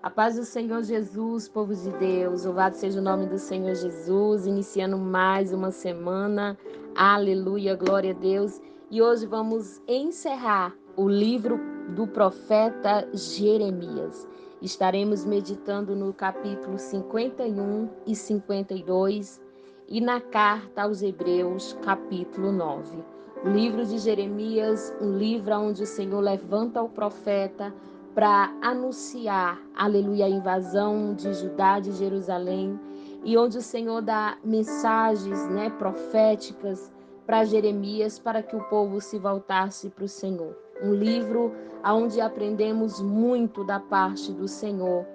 A paz do Senhor Jesus, povo de Deus, louvado seja o nome do Senhor Jesus, iniciando mais uma semana, aleluia, glória a Deus. E hoje vamos encerrar o livro do profeta Jeremias. Estaremos meditando no capítulo 51 e 52 e na carta aos Hebreus, capítulo 9. O livro de Jeremias, um livro onde o Senhor levanta o profeta para anunciar, aleluia, a invasão de Judá, de Jerusalém, e onde o Senhor dá mensagens, proféticas para Jeremias, para que o povo se voltasse para o Senhor. Um livro onde aprendemos muito da parte do Senhor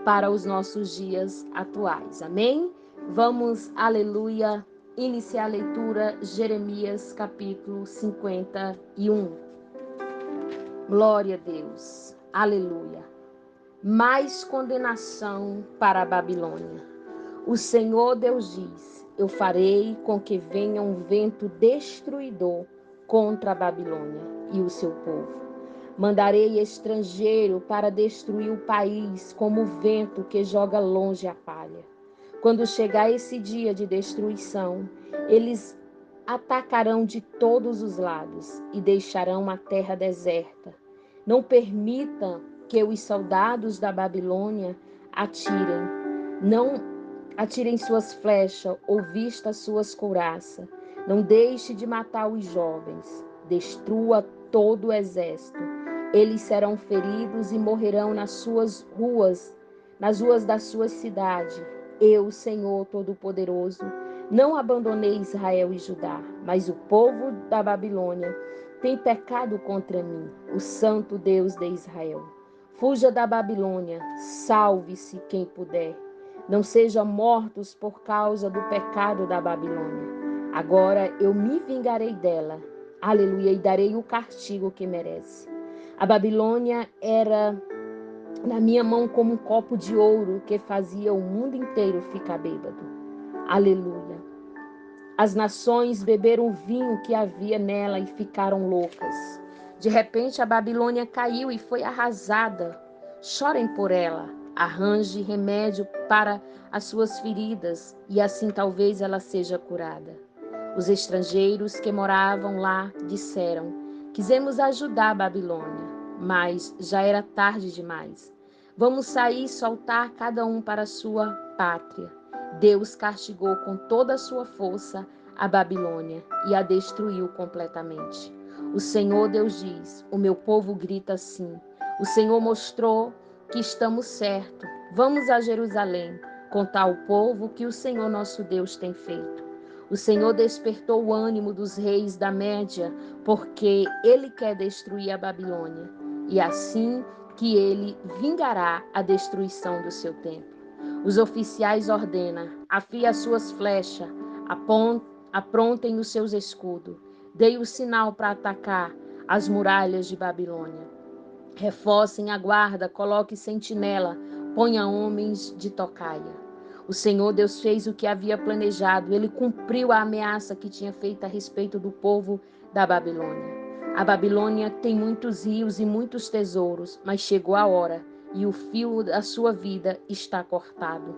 para os nossos dias atuais. Amém? Vamos, aleluia, iniciar a leitura, Jeremias capítulo 51. Glória a Deus. Aleluia. Mais condenação para a Babilônia. O Senhor Deus diz: eu farei com que venha um vento destruidor contra a Babilônia e o seu povo. Mandarei estrangeiro para destruir o país, como o vento que joga longe a palha. Quando chegar esse dia de destruição, eles atacarão de todos os lados e deixarão a terra deserta. Não permitam que os soldados da Babilônia não atirem suas flechas ou vista suas couraças. Não deixe de matar os jovens. Destrua todo o exército. Eles serão feridos e morrerão nas ruas da sua cidade. Eu, Senhor Todo-Poderoso, não abandonei Israel e Judá, mas o povo da Babilônia tem pecado contra mim, o Santo Deus de Israel. Fuja da Babilônia, salve-se quem puder. Não sejam mortos por causa do pecado da Babilônia. Agora eu me vingarei dela, aleluia, e darei o castigo que merece. A Babilônia era na minha mão como um copo de ouro que fazia o mundo inteiro ficar bêbado. Aleluia. As nações beberam o vinho que havia nela e ficaram loucas. De repente a Babilônia caiu e foi arrasada. Chorem por ela. Arranje remédio para as suas feridas e assim talvez ela seja curada. Os estrangeiros que moravam lá disseram: quisemos ajudar a Babilônia, mas já era tarde demais. Vamos sair e soltar cada um para a sua pátria. Deus castigou com toda a sua força a Babilônia e a destruiu completamente. O Senhor Deus diz: o meu povo grita assim. O Senhor mostrou que estamos certos. Vamos a Jerusalém contar ao povo o que o Senhor nosso Deus tem feito. O Senhor despertou o ânimo dos reis da Média, porque ele quer destruir a Babilônia, e assim que ele vingará a destruição do seu templo. Os oficiais ordenam: afiem as suas flechas, aprontem os seus escudos, deem o sinal para atacar as muralhas de Babilônia. Reforcem a guarda, coloque sentinela, ponha homens de tocaia. O Senhor Deus fez o que havia planejado, ele cumpriu a ameaça que tinha feito a respeito do povo da Babilônia. A Babilônia tem muitos rios e muitos tesouros, mas chegou a hora e o fio da sua vida está cortado.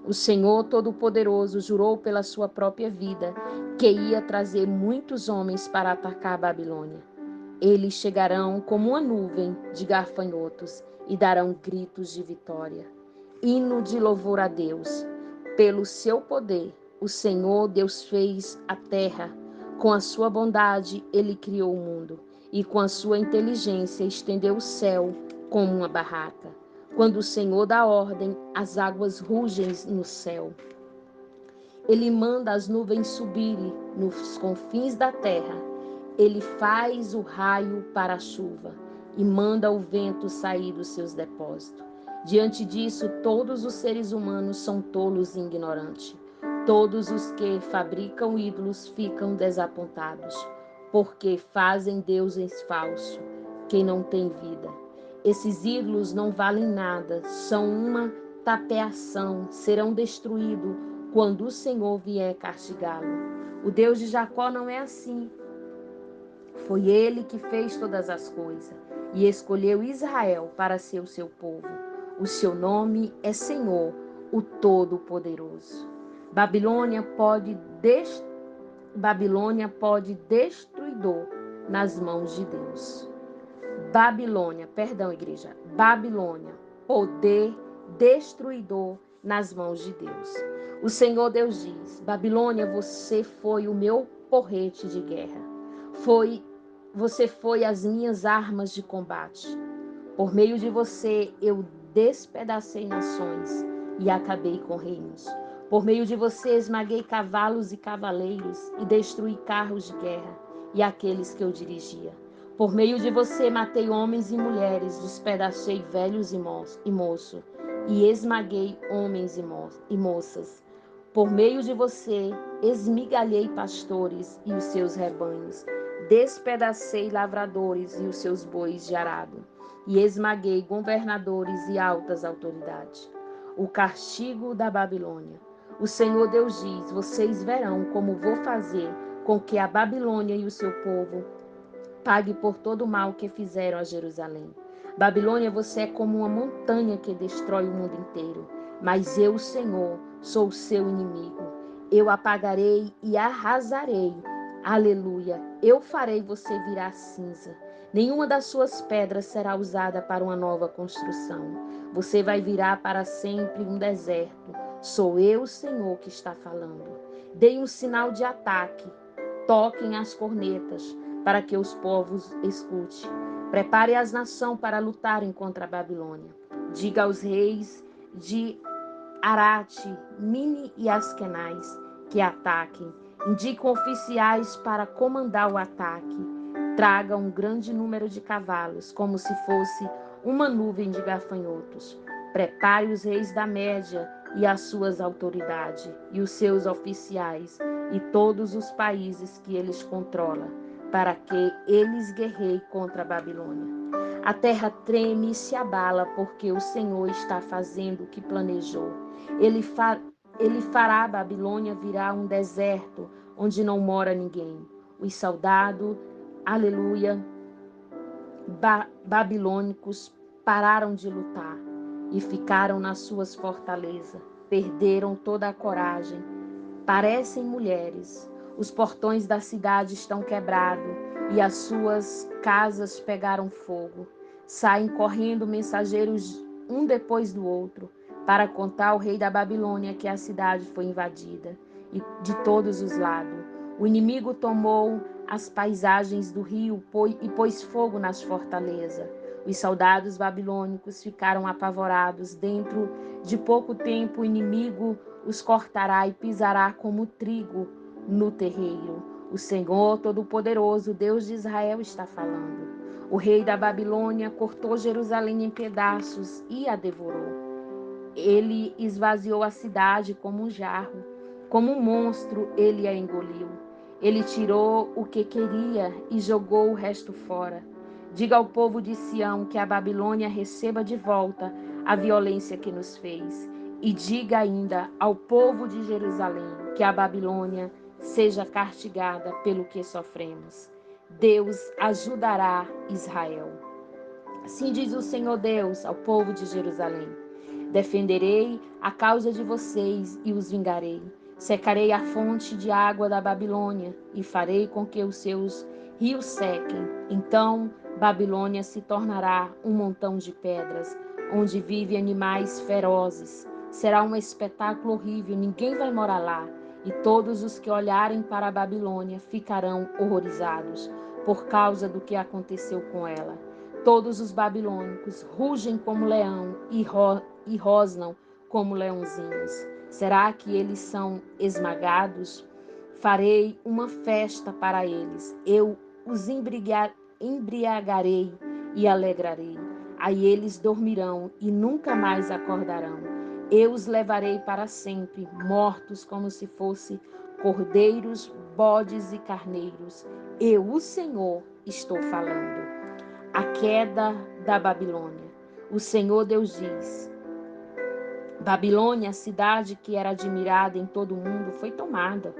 O Senhor Todo-Poderoso jurou pela sua própria vida que ia trazer muitos homens para atacar a Babilônia. Eles chegarão como uma nuvem de gafanhotos e darão gritos de vitória. Hino de louvor a Deus. Pelo seu poder, o Senhor Deus fez a terra. Com a sua bondade, ele criou o mundo. E com a sua inteligência, estendeu o céu como uma barraca. Quando o Senhor dá ordem, as águas rugem no céu. Ele manda as nuvens subirem nos confins da terra. Ele faz o raio para a chuva e manda o vento sair dos seus depósitos. Diante disso, todos os seres humanos são tolos e ignorantes. Todos os que fabricam ídolos ficam desapontados, porque fazem deuses falsos, que não têm vida. Esses ídolos não valem nada, são uma tapeação, serão destruídos quando o Senhor vier castigá-lo. O Deus de Jacó não é assim. Foi ele que fez todas as coisas e escolheu Israel para ser o seu povo. O seu nome é Senhor, o Todo-Poderoso. Babilônia pode destruidor nas mãos de Deus. Babilônia, poder destruidor nas mãos de Deus. O Senhor Deus diz: Babilônia, você foi o meu porrete de guerra. Você foi as minhas armas de combate. Por meio de você eu despedacei nações e acabei com reinos. Por meio de você esmaguei cavalos e cavaleiros e destruí carros de guerra e aqueles que eu dirigia. Por meio de você matei homens e mulheres, despedacei velhos e moços e esmaguei homens e moças. Por meio de você esmigalhei pastores e os seus rebanhos, despedacei lavradores e os seus bois de arado e esmaguei governadores e altas autoridades. O castigo da Babilônia. O Senhor Deus diz: vocês verão como vou fazer com que a Babilônia e o seu povo pague por todo o mal que fizeram a Jerusalém. Babilônia, você é como uma montanha que destrói o mundo inteiro. Mas eu, Senhor, sou o seu inimigo. Eu apagarei e arrasarei. Aleluia. Eu farei você virar cinza. Nenhuma das suas pedras será usada para uma nova construção. Você vai virar para sempre um deserto. Sou eu, Senhor, que está falando. Dei um sinal de ataque. Toquem as cornetas para que os povos escutem. Prepare as nações para lutarem contra a Babilônia. Diga aos reis de Arate, Mini e Askenaz que ataquem. Indique oficiais para comandar o ataque. Traga um grande número de cavalos, como se fosse uma nuvem de gafanhotos. Prepare os reis da Média e as suas autoridades, e os seus oficiais, e todos os países que eles controlam, para que eles guerreiem contra a Babilônia. A terra treme e se abala, porque o Senhor está fazendo o que planejou. Ele fará a Babilônia virar um deserto, onde não mora ninguém. Os soldados, aleluia, babilônicos pararam de lutar e ficaram nas suas fortalezas. Perderam toda a coragem. Parecem mulheres. Os portões da cidade estão quebrados e as suas casas pegaram fogo. Saem correndo mensageiros um depois do outro para contar ao rei da Babilônia que a cidade foi invadida e de todos os lados. O inimigo tomou as paisagens do rio e pôs fogo nas fortalezas. Os soldados babilônicos ficaram apavorados. Dentro de pouco tempo, o inimigo os cortará e pisará como trigo no terreiro. O Senhor Todo-Poderoso, Deus de Israel, está falando. O rei da Babilônia cortou Jerusalém em pedaços e a devorou. Ele esvaziou a cidade como um jarro. Como um monstro, ele a engoliu. Ele tirou o que queria e jogou o resto fora. Diga ao povo de Sião que a Babilônia receba de volta a violência que nos fez. E diga ainda ao povo de Jerusalém que a Babilônia seja castigada pelo que sofremos. Deus ajudará Israel. Assim diz o Senhor Deus ao povo de Jerusalém: defenderei a causa de vocês e os vingarei. Secarei a fonte de água da Babilônia e farei com que os seus rios sequem. Então Babilônia se tornará um montão de pedras, onde vivem animais ferozes. Será um espetáculo horrível, ninguém vai morar lá. E todos os que olharem para a Babilônia ficarão horrorizados por causa do que aconteceu com ela. Todos os babilônicos rugem como leão e rosnam como leãozinhos. Será que eles são esmagados? Farei uma festa para eles. Eu os embriagarei e alegrarei. Aí eles dormirão e nunca mais acordarão. Eu os levarei para sempre, mortos como se fossem cordeiros, bodes e carneiros. Eu, o Senhor, estou falando. A queda da Babilônia. O Senhor Deus diz: Babilônia, a cidade que era admirada em todo o mundo, foi tomada.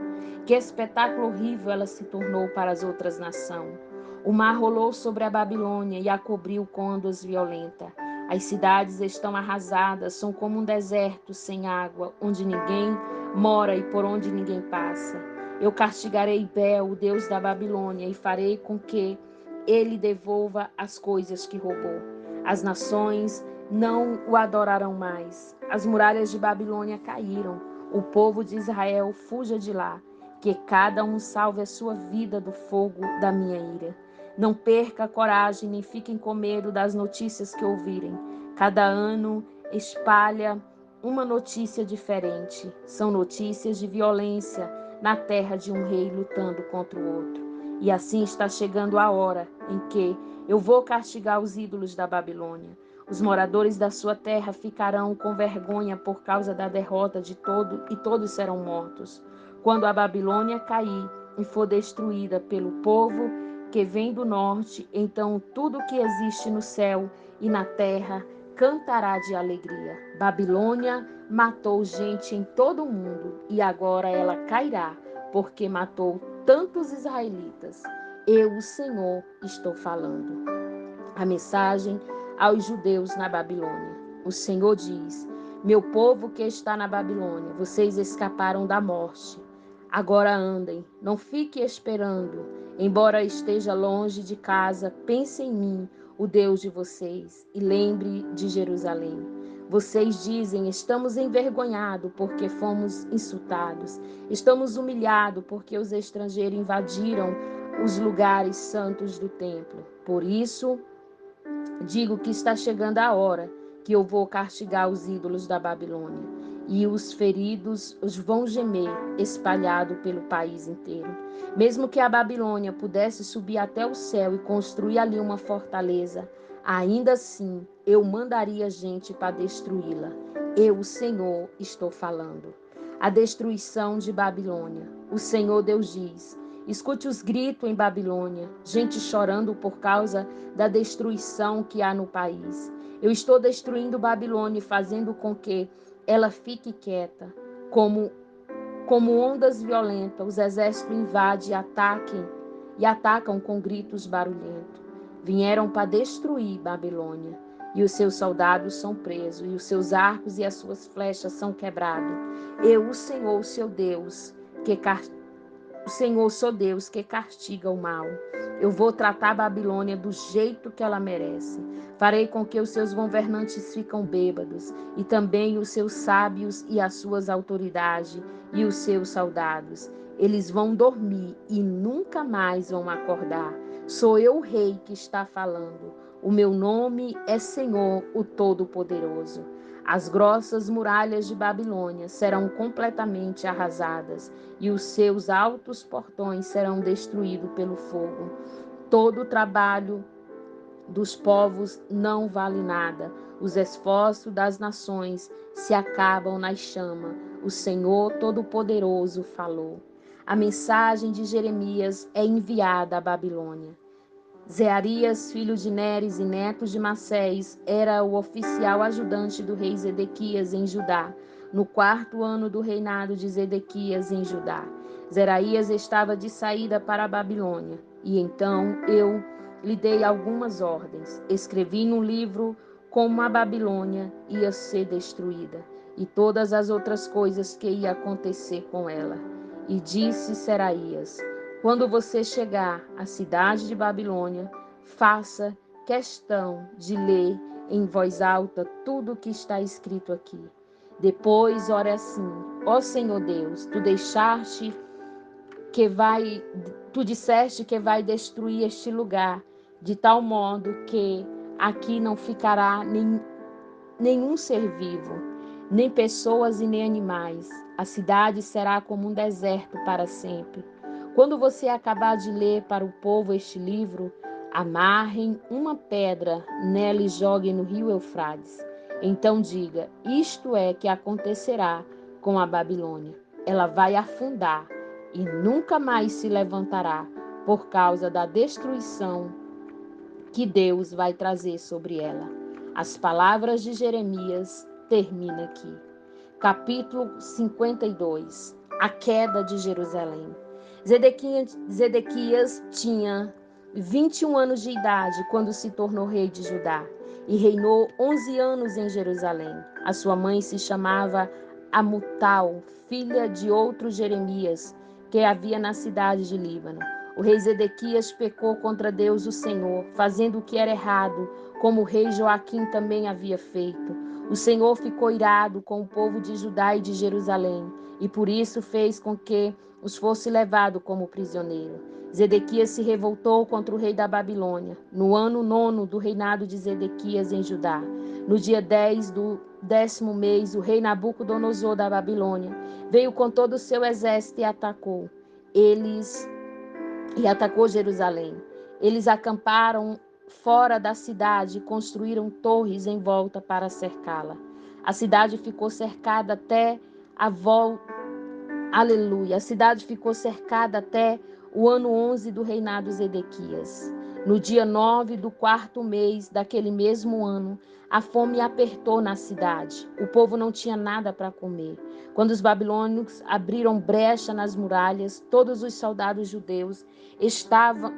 Que espetáculo horrível ela se tornou para as outras nações. O mar rolou sobre a Babilônia e a cobriu com ondas violentas. As cidades estão arrasadas, são como um deserto sem água, onde ninguém mora e por onde ninguém passa. Eu castigarei Bel, o deus da Babilônia, e farei com que ele devolva as coisas que roubou. As nações não o adorarão mais. As muralhas de Babilônia caíram. O povo de Israel fuja de lá. Que cada um salve a sua vida do fogo da minha ira. Não perca a coragem, nem fiquem com medo das notícias que ouvirem. Cada ano espalha uma notícia diferente. São notícias de violência na terra de um rei lutando contra o outro. E assim está chegando a hora em que eu vou castigar os ídolos da Babilônia. Os moradores da sua terra ficarão com vergonha por causa da derrota de e todos serão mortos. Quando a Babilônia cair e for destruída pelo povo que vem do norte, então tudo que existe no céu e na terra cantará de alegria. Babilônia matou gente em todo o mundo e agora ela cairá, porque matou tantos israelitas. Eu, o Senhor, estou falando. A mensagem aos judeus na Babilônia. O Senhor diz: meu povo que está na Babilônia, vocês escaparam da morte. Agora andem, não fique esperando. Embora esteja longe de casa, pense em mim, o Deus de vocês, e lembre de Jerusalém. Vocês dizem: estamos envergonhados porque fomos insultados. Estamos humilhados porque os estrangeiros invadiram os lugares santos do templo. Por isso, digo que está chegando a hora que eu vou castigar os ídolos da Babilônia, e os feridos os vão gemer, espalhado pelo país inteiro. Mesmo que a Babilônia pudesse subir até o céu e construir ali uma fortaleza, ainda assim eu mandaria gente para destruí-la. Eu, o Senhor, estou falando. A destruição de Babilônia. O Senhor Deus diz: escute os gritos em Babilônia, gente chorando por causa da destruição que há no país. Eu estou destruindo Babilônia e fazendo com que ela fique quieta. Como ondas violentas, os exércitos invadem e atacam com gritos barulhentos. Vieram para destruir Babilônia, e os seus soldados são presos, e os seus arcos e as suas flechas são quebrados. Eu, o Senhor, seu Deus, o Senhor, sou Deus que castiga o mal. Eu vou tratar a Babilônia do jeito que ela merece. Farei com que os seus governantes fiquem bêbados, e também os seus sábios e as suas autoridades e os seus soldados. Eles vão dormir e nunca mais vão acordar. Sou eu o rei que está falando. O meu nome é Senhor, o Todo-Poderoso. As grossas muralhas de Babilônia serão completamente arrasadas, e os seus altos portões serão destruídos pelo fogo. Todo o trabalho dos povos não vale nada. Os esforços das nações se acabam nas chamas. O Senhor Todo-Poderoso falou. A mensagem de Jeremias é enviada à Babilônia. Zearias, filho de Neres e neto de Massés, era o oficial ajudante do rei Zedequias em Judá, no 4º ano do reinado de Zedequias em Judá. Zeraías estava de saída para a Babilônia, e então eu lhe dei algumas ordens. Escrevi num livro como a Babilônia ia ser destruída, e todas as outras coisas que ia acontecer com ela. E disse Zeraías: quando você chegar à cidade de Babilônia, faça questão de ler em voz alta tudo o que está escrito aqui. Depois, ore assim: ó Senhor Deus, tu disseste que vai destruir este lugar, de tal modo que aqui não ficará nenhum ser vivo, nem pessoas e nem animais. A cidade será como um deserto para sempre. Quando você acabar de ler para o povo este livro, amarrem uma pedra nela e joguem no rio Eufrates. Então diga: isto é que acontecerá com a Babilônia. Ela vai afundar e nunca mais se levantará por causa da destruição que Deus vai trazer sobre ela. As palavras de Jeremias terminam aqui. Capítulo 52. A queda de Jerusalém. Zedequias tinha 21 anos de idade quando se tornou rei de Judá. e reinou 11 anos em Jerusalém. A sua mãe se chamava Amutal, filha de outro Jeremias, que havia na cidade de Líbano. O rei Zedequias pecou contra Deus o Senhor, fazendo o que era errado, como o rei Joaquim também havia feito. O Senhor ficou irado com o povo de Judá e de Jerusalém, e por isso fez com que os fosse levado como prisioneiro. Zedequias se revoltou contra o rei da Babilônia, no ano 9 do reinado de Zedequias em Judá. No dia 10 do 10º mês, o rei Nabucodonosor da Babilônia veio com todo o seu exército e atacou Jerusalém. Eles acamparam fora da cidade e construíram torres em volta para cercá-la. A cidade ficou cercada até a volta. Aleluia. A cidade ficou cercada até o ano 11 do reinado de Zedequias. No dia 9 do 4º mês daquele mesmo ano, a fome apertou na cidade. O povo não tinha nada para comer. Quando os babilônios abriram brecha nas muralhas, todos os soldados judeus estavam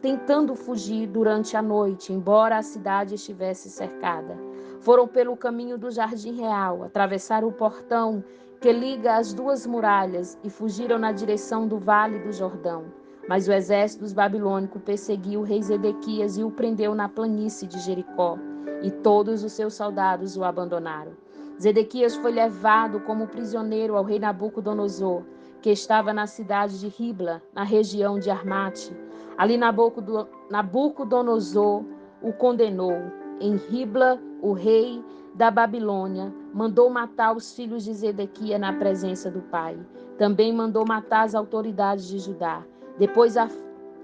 tentando fugir durante a noite, embora a cidade estivesse cercada. Foram pelo caminho do Jardim Real, atravessaram o portão que liga as duas muralhas e fugiram na direção do Vale do Jordão. Mas o exército dos babilônicos perseguiu o rei Zedequias e o prendeu na planície de Jericó, e todos os seus soldados o abandonaram. Zedequias foi levado como prisioneiro ao rei Nabucodonosor, que estava na cidade de Ribla, na região de Armate. Ali Nabucodonosor o condenou. Em Ribla, o rei da Babilônia mandou matar os filhos de Zedequias na presença do pai. Também mandou matar as autoridades de Judá. Depois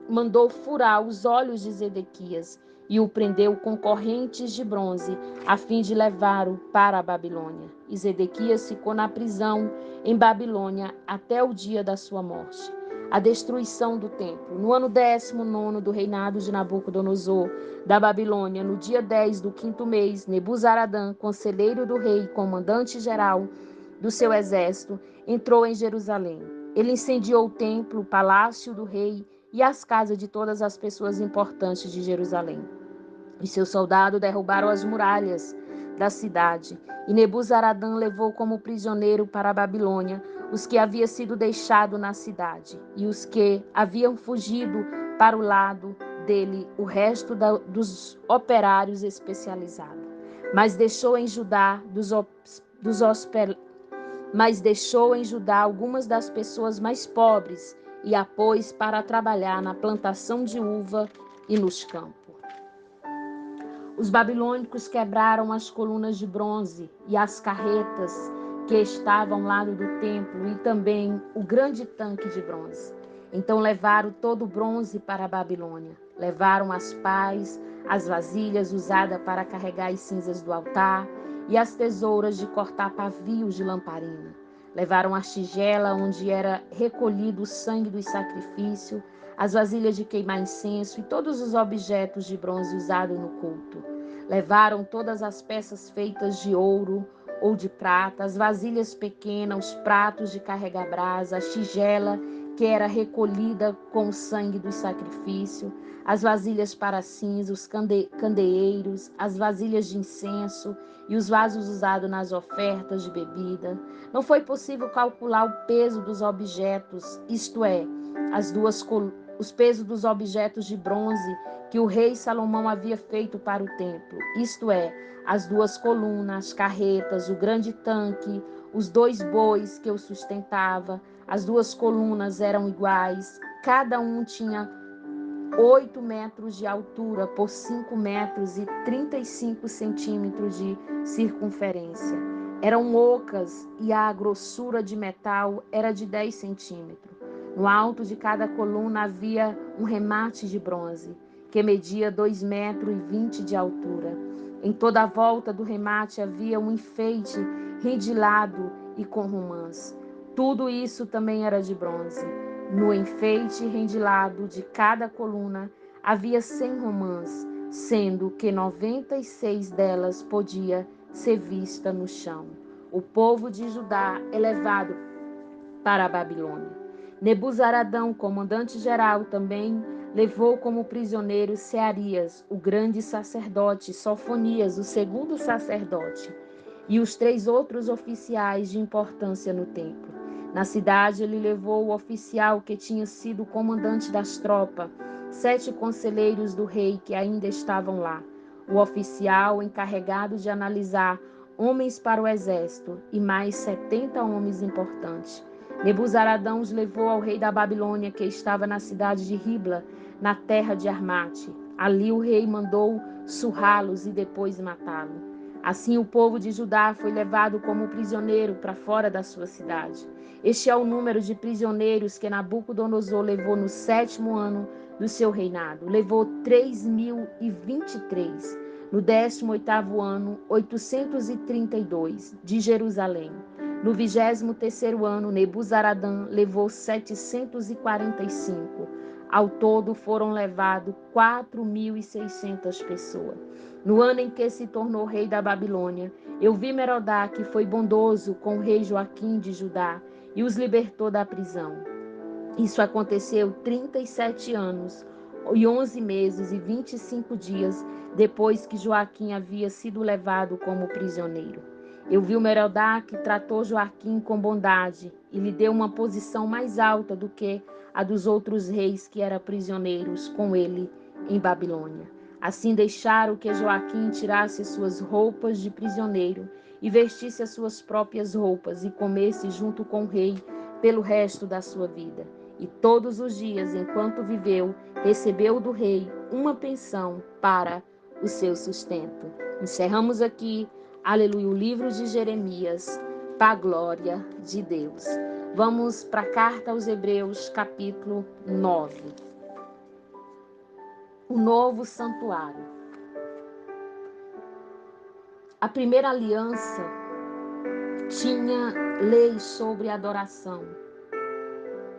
mandou furar os olhos de Zedequias e o prendeu com correntes de bronze, a fim de levá-lo para a Babilônia. E Zedequias ficou na prisão em Babilônia até o dia da sua morte. A destruição do templo. No ano 19º do reinado de Nabucodonosor da Babilônia, no dia 10 do 5º mês, Nebuzaradã, conselheiro do rei e comandante-geral do seu exército, entrou em Jerusalém. Ele incendiou o templo, o palácio do rei e as casas de todas as pessoas importantes de Jerusalém. E seus soldados derrubaram as muralhas da cidade. E Nebuzaradã levou como prisioneiro para a Babilônia os que haviam sido deixados na cidade e os que haviam fugido para o lado dele, o resto dos operários especializados. Mas deixou em Judá algumas das pessoas mais pobres e a pôs para trabalhar na plantação de uva e nos campos. Os babilônicos quebraram as colunas de bronze e as carretas que estavam ao lado do templo e também o grande tanque de bronze. Então levaram todo o bronze para a Babilônia. Levaram as pás, as vasilhas usadas para carregar as cinzas do altar e as tesouras de cortar pavios de lamparina. Levaram as tigelas onde era recolhido o sangue do sacrifício, as vasilhas de queimar incenso e todos os objetos de bronze usados no culto. Levaram todas as peças feitas de ouro ou de prata, as vasilhas pequenas, os pratos de carregar brasa, a tigela que era recolhida com o sangue do sacrifício, as vasilhas para cinza, os candeeiros, as vasilhas de incenso e os vasos usados nas ofertas de bebida. Não foi possível calcular o peso dos objetos, isto é, os pesos dos objetos de bronze que o rei Salomão havia feito para o templo, isto é, as duas colunas, as carretas, o grande tanque, os 2 bois que o sustentava. As 2 colunas eram iguais, cada um tinha 8 metros de altura por 5 metros e 35 centímetros de circunferência. Eram ocas e a grossura de metal era de 10 centímetros. No alto de cada coluna havia um remate de bronze, que media 2,20 metros de altura. Em toda a volta do remate havia um enfeite rendilhado e com romãs. Tudo isso também era de bronze. No enfeite rendilado de cada coluna havia 100 romãs, sendo que 96 delas podia ser vista no chão. O povo de Judá é levado para a Babilônia. Nebuzaradão, comandante-geral, também levou como prisioneiro Searias, o grande sacerdote, Sofonias, o segundo sacerdote, e os 3 outros oficiais de importância no templo. Na cidade, ele levou o oficial que tinha sido comandante das tropas, 7 conselheiros do rei que ainda estavam lá, o oficial encarregado de analisar homens para o exército e mais 70 homens importantes. Nebuzaradão os levou ao rei da Babilônia, que estava na cidade de Ribla, na terra de Armate. Ali o rei mandou surrá-los e depois matá-lo. Assim o povo de Judá foi levado como prisioneiro para fora da sua cidade. Este é o número de prisioneiros que Nabucodonosor levou no 7º ano do seu reinado. Levou 3.023. No 18º ano, 832, de Jerusalém. No 23º ano, Nebuzaradã levou 745. Ao todo foram levados 4.600 pessoas. No ano em que se tornou rei da Babilônia, eu vi Merodach, que foi bondoso com o rei Joaquim de Judá e os libertou da prisão. Isso aconteceu 37 anos e 11 meses e 25 dias depois que Joaquim havia sido levado como prisioneiro. Eu vi o Merodach que tratou Joaquim com bondade e lhe deu uma posição mais alta do que a dos outros reis que eram prisioneiros com ele em Babilônia. Assim deixaram que Joaquim tirasse suas roupas de prisioneiro e vestisse as suas próprias roupas e comesse junto com o rei pelo resto da sua vida. E todos os dias, enquanto viveu, recebeu do rei uma pensão para o seu sustento. Encerramos aqui, aleluia, o livro de Jeremias, para a glória de Deus. Vamos para a carta aos Hebreus, capítulo 9. O novo santuário. A primeira aliança tinha leis sobre adoração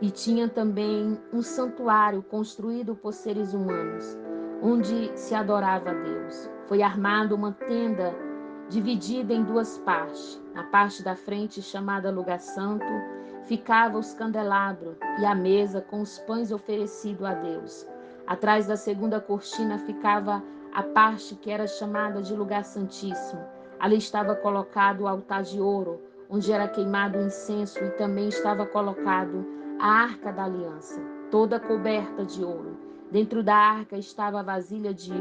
e tinha também um santuário construído por seres humanos, onde se adorava a Deus. Foi armada uma tenda dividida em 2 partes. Na parte da frente, chamada Lugar Santo, ficava os candelabros e a mesa com os pães oferecidos a Deus. Atrás da segunda cortina ficava a parte que era chamada de Lugar Santíssimo. Ali estava colocado o altar de ouro, onde era queimado o incenso, e também estava colocado a arca da aliança, toda coberta de ouro. Dentro da arca estava a vasilha de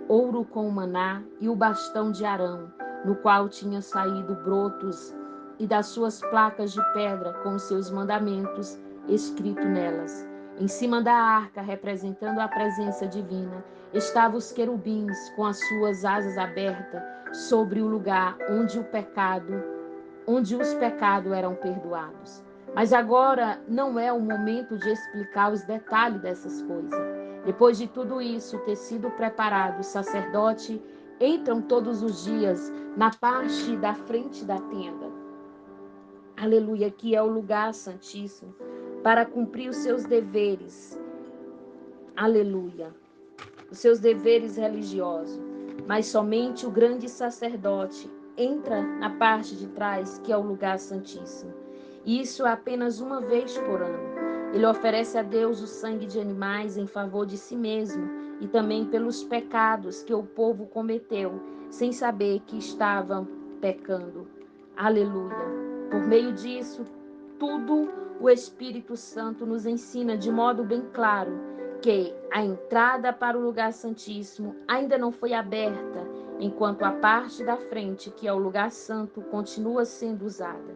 ouro com o maná e o bastão de Arão, no qual tinham saído brotos, e das suas placas de pedra com os seus mandamentos escrito nelas. Em cima da arca, representando a presença divina, estavam os querubins com as suas asas abertas sobre o lugar onde os pecados eram perdoados. Mas agora não é o momento de explicar os detalhes dessas coisas. Depois de tudo isso ter sido preparado, os sacerdotes entram todos os dias na parte da frente da tenda. Aleluia, que é o lugar santíssimo, para cumprir os seus deveres. Aleluia, os seus deveres religiosos. Mas somente o grande sacerdote entra na parte de trás, que é o lugar santíssimo. E isso é apenas uma vez por ano. Ele oferece a Deus o sangue de animais em favor de si mesmo e também pelos pecados que o povo cometeu, sem saber que estavam pecando. Aleluia. Por meio disso, tudo o Espírito Santo nos ensina de modo bem claro que a entrada para o lugar santíssimo ainda não foi aberta, enquanto a parte da frente, que é o lugar santo, continua sendo usada.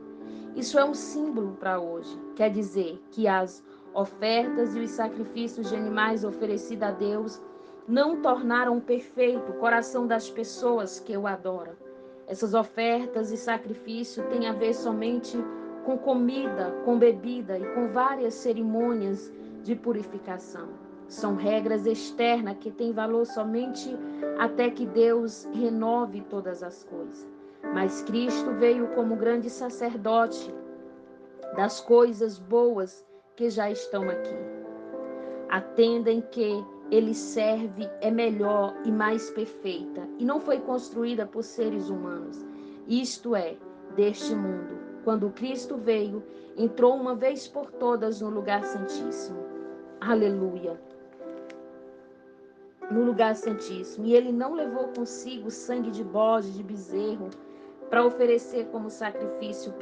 Isso é um símbolo para hoje. Quer dizer que as ofertas e os sacrifícios de animais oferecidos a Deus não tornaram perfeito o coração das pessoas que o adoram. Essas ofertas e sacrifícios têm a ver somente com comida, com bebida e com várias cerimônias de purificação. São regras externas que têm valor somente até que Deus renove todas as coisas. Mas Cristo veio como grande sacerdote das coisas boas que já estão aqui. A tenda em que ele serve é melhor e mais perfeita, e não foi construída por seres humanos, isto é, deste mundo. Quando Cristo veio, entrou uma vez por todas no lugar santíssimo. Aleluia. no lugar santíssimo. E ele não levou consigo sangue de bode, de bezerro, para oferecer como sacrifício.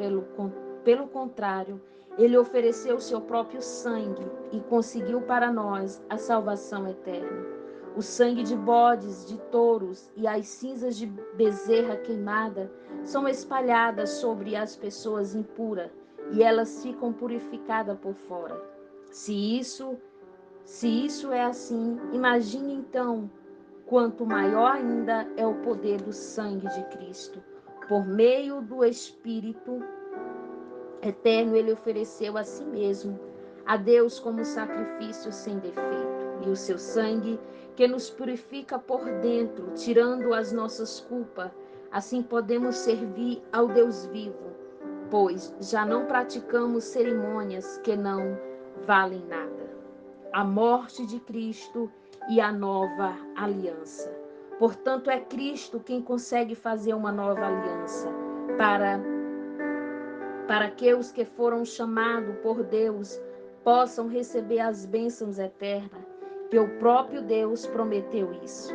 Pelo contrário, ele ofereceu o seu próprio sangue e conseguiu para nós a salvação eterna. O sangue de bodes, de touros e as cinzas de bezerra queimada são espalhadas sobre as pessoas impuras e elas ficam purificadas por fora. Se isso é assim, imagine então quanto maior ainda é o poder do sangue de Cristo. Por meio do Espírito eterno, ele ofereceu a si mesmo a Deus como sacrifício sem defeito. E o seu sangue, que nos purifica por dentro, tirando as nossas culpas, assim podemos servir ao Deus vivo, pois já não praticamos cerimônias que não valem nada. A morte de Cristo e a nova aliança. Portanto, é Cristo quem consegue fazer uma nova aliança para que os que foram chamados por Deus possam receber as bênçãos eternas, que o próprio Deus prometeu isso.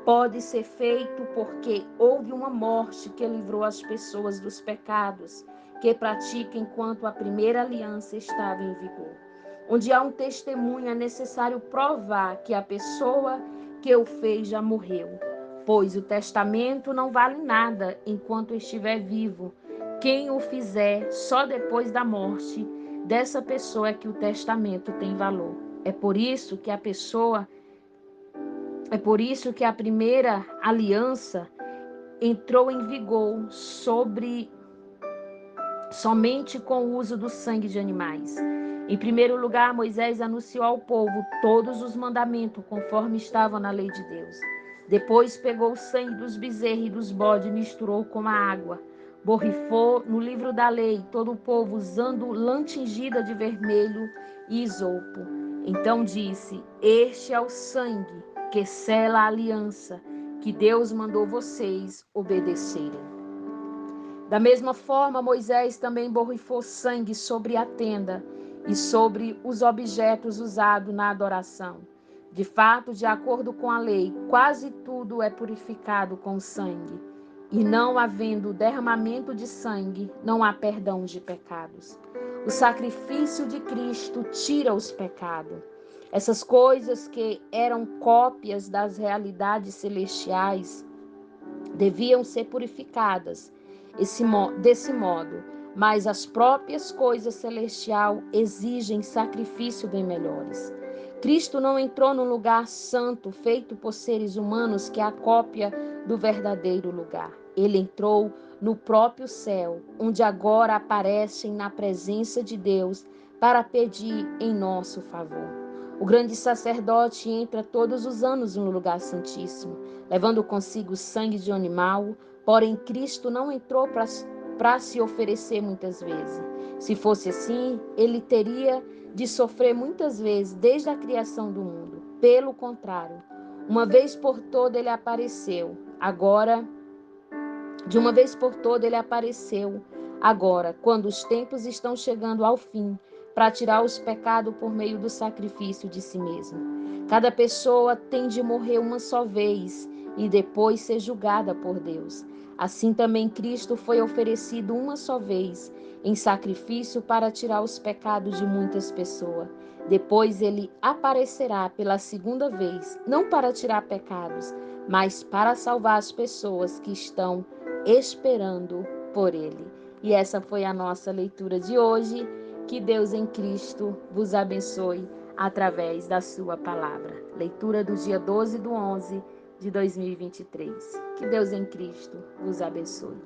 Pode ser feito porque houve uma morte que livrou as pessoas dos pecados que praticam enquanto a primeira aliança estava em vigor. Onde há um testemunho, é necessário provar que a pessoa que o fez já morreu, pois o testamento não vale nada enquanto estiver vivo. Quem o fizer só depois da morte dessa pessoa é que o testamento tem valor. É por isso que a primeira aliança entrou em vigor somente com o uso do sangue de animais. Em primeiro lugar, Moisés anunciou ao povo todos os mandamentos conforme estavam na lei de Deus. Depois pegou o sangue dos bezerros e dos bodes e misturou com a água. Borrifou no livro da lei todo o povo usando lã tingida de vermelho e isopo. Então disse: este é o sangue que sela a aliança que Deus mandou vocês obedecerem. Da mesma forma, Moisés também borrifou sangue sobre a tenda e sobre os objetos usados na adoração. De fato, de acordo com a lei, quase tudo é purificado com sangue. E não havendo derramamento de sangue, não há perdão de pecados. O sacrifício de Cristo tira os pecados. Essas coisas que eram cópias das realidades celestiais deviam ser purificadas desse modo, mas as próprias coisas celestiais exigem sacrifício bem melhores. Cristo não entrou num lugar santo feito por seres humanos que é a cópia do verdadeiro lugar. Ele entrou no próprio céu, onde agora aparecem na presença de Deus para pedir em nosso favor. O grande sacerdote entra todos os anos no lugar santíssimo, levando consigo sangue de animal, porém Cristo não entrou para se oferecer muitas vezes. Se fosse assim, ele teria de sofrer muitas vezes desde a criação do mundo. Pelo contrário, uma vez por toda ele apareceu. Agora, quando os tempos estão chegando ao fim, para tirar os pecados por meio do sacrifício de si mesmo. Cada pessoa tem de morrer uma só vez e depois ser julgada por Deus. Assim também Cristo foi oferecido uma só vez em sacrifício para tirar os pecados de muitas pessoas. Depois ele aparecerá pela segunda vez, não para tirar pecados, mas para salvar as pessoas que estão esperando por ele. E essa foi a nossa leitura de hoje. Que Deus em Cristo vos abençoe através da sua palavra. Leitura do dia 12/11 de 2023. Que Deus em Cristo vos abençoe.